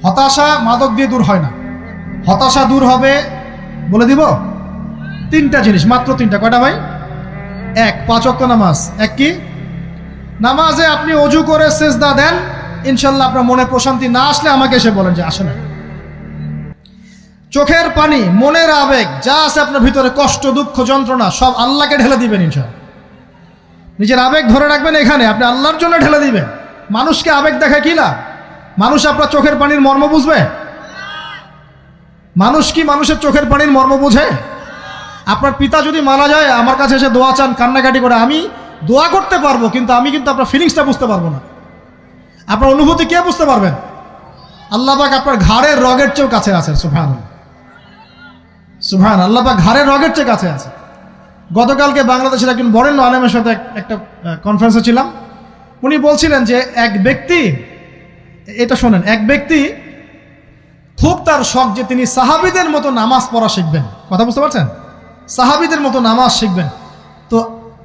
হতাশা মাদক দিয়ে দূর হয় না। হতাশা দূর হবে, বলে দিব, তিনটা জিনিস, মাত্র তিনটা। কয়টা ভাই? এক, 5 ওয়াক্ত নামাজ। এক কি? নামাজে আপনি অজু করে সেজদা দেন, ইনশাল্লাহ আপনার মনে প্রশান্তি না আসলে আমাকে এসে বলেন যে আসে না। চোখের পানি, মনের আবেগ যা আছে আপনার ভিতরে, কষ্ট, দুঃখ, যন্ত্রণা, সব আল্লাহকে ঢেলে দিবেন ইনশাল্লাহ। নিজের আবেগ ধরে রাখবেন এখানে, আপনি আল্লাহর জন্য ঢেলে দিবেন। মানুষকে আবেগ দেখা কি লাভ? মানুষ আপনার চোখের পানির মর্ম বুঝবে? মানুষ কি মানুষের চোখের পানির মর্ম বুঝে? আপনার পিতা যদি মারা যায়, আমার কাছে এসে দোয়া চান কান্নাকাটি করে, আমি দোয়া করতে পারবো, কিন্তু আমি কিন্তু আপনার ফিলিংসটা বুঝতে পারবো না। আপনার অনুভূতি কে বুঝতে পারবেন? আল্লাহ পাক আপনার ঘাড়ের রগের চেয়েও কাছে আছেন। সুবহানাল্লাহ, সুবহান আল্লাহ পাক ঘাড়ের রগের চেয়ে কাছে আছে। গতকালকে বাংলাদেশের একজন বরেণ্য আলেমের সাথে একটা কনফারেন্সে ছিলাম। উনি বলছিলেন যে এক ব্যক্তি, এটা শোনেন, এক ব্যক্তি খুব তার শখ যে তিনি সাহাবীদের মতো নামাজ পড়া শিখবেন। কথা বুঝতে পারছেন? সাহাবীদের মতো নামাজ শিখবেন। তো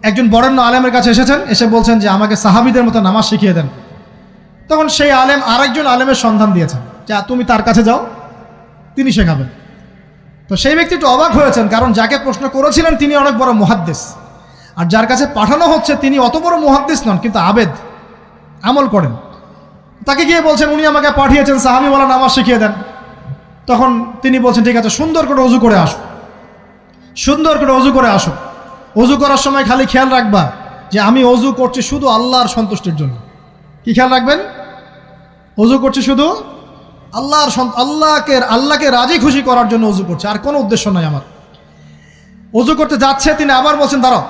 একজন বরেণ্য আলেমের কাছে এসেছেন, এসে বলছেন যে আমাকে সাহাবীদের মতো নামাজ শিখিয়ে দেন। তখন সেই আলেম আরেকজন আলেমের সন্ধান দিয়েছেন, যা তুমি তার কাছে যাও, তিনি শেখাবেন। তো সেই ব্যক্তি একটু অবাক হয়েছেন, কারণ যাকে প্রশ্ন করেছিলেন তিনি অনেক বড় মুহাদ্দিস, আর যার কাছে পাঠানো হচ্ছে তিনি অত বড় মুহাদ্দিস নন, কিন্তু আবেদ, আমল করেন। তাকে গিয়ে বলছেন উনি আমাকে পাঠিয়েছেন সাহাবীওয়ালা নামাজ শিখিয়ে দেন। তখন তিনি বলছেন ঠিক আছে, সুন্দর করে অজু করে আসো, সুন্দর করে অজু করে আসো। অজু করার সময় খালি খেয়াল রাখবা যে আমি অজু করছি শুধু আল্লাহর সন্তুষ্টির জন্য। কি খেয়াল রাখবেন? অজু করছি শুধু আল্লাহকে রাজি খুশি করার জন্য অজু করছে, আর কোনো উদ্দেশ্য নাই আমার। অজু করতে যাচ্ছে, তিনি আবার বলছেন দাঁড়াও,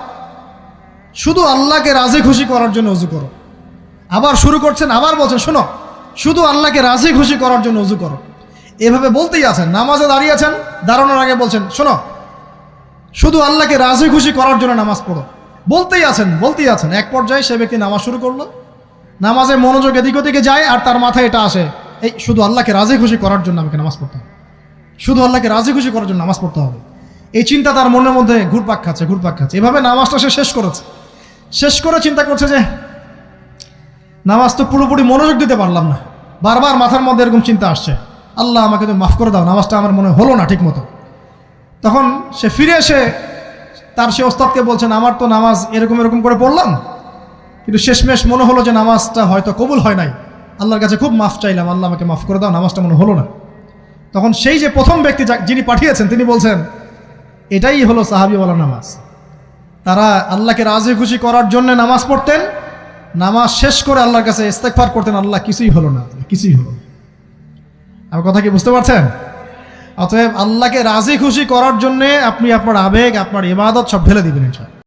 শুধু আল্লাহকে রাজি খুশি করার জন্য অজু করো। আবার শুরু করছেন, আবার বলছেন শোনো, শুধু আল্লাহকে রাজি খুশি করার জন্য অজু করো। এভাবে বলতেই আছেন। নামাজে দাঁড়িয়েছেন, দাঁড়ানোর আগে বলছেন শোনো, শুধু আল্লাহকে রাজি খুশি করার জন্য নামাজ পড়ো। বলতেই আছেন। এক পর্যায়ে সে ব্যক্তি নামাজ শুরু করলো। নামাজে মনোযোগ এদিক ওদিকে যায়, আর তার মাথায় এটা আসে, এই শুধু আল্লাহকে রাজি খুশি করার জন্য আমাকে নামাজ পড়তে হবে, শুধু আল্লাহকে রাজি খুশি করার জন্য নামাজ পড়তে হবে। এই চিন্তা তার মনের মধ্যে ঘুরপাক খাচ্ছে। এভাবে নামাজটা সে শেষ করে চিন্তা করছে যে নামাজ তো পুরোপুরি মনোযোগ দিতে পারলাম না। বারবার মাথার মধ্যে এরকম চিন্তা আসছে, আল্লাহ আমাকে তো মাফ করে দাও, নামাজটা আমার মনে হলো না ঠিক মতো। তখন সে ফিরে এসে তার সে ওস্তাদকে বলছেন আমার তো নামাজ এরকম করে পড়লাম, কিন্তু শেষমেশ মনে হলো যে নামাজটা হয়তো কবুল হয় নাই, আল্লাহর কাছে খুব মাফ চাইলাম, আল্লাহ আমাকে মাফ করে দাও, নামাজটা মনে হলো না। তখন সেই যে প্রথম ব্যক্তি যিনি পাঠিয়েছেন তিনি বলছেন এটাই হলো সাহাবীওয়ালা নামাজ। তারা আল্লাহকে রাজি খুশি করার জন্য নামাজ পড়তেন, নামাজ শেষ করে আল্লাহর কাছে ইস্তেগফার করতেন, আল্লাহ কিছুই হলো না। আমার কথা কি বুঝতে পারছেন? অতএব আল্লাহকে রাজি খুশি করার জন্য আপনি আপনার আবেগ, আপনার ইবাদত সব ঢেলে দিবেন ইনশাআল্লাহ।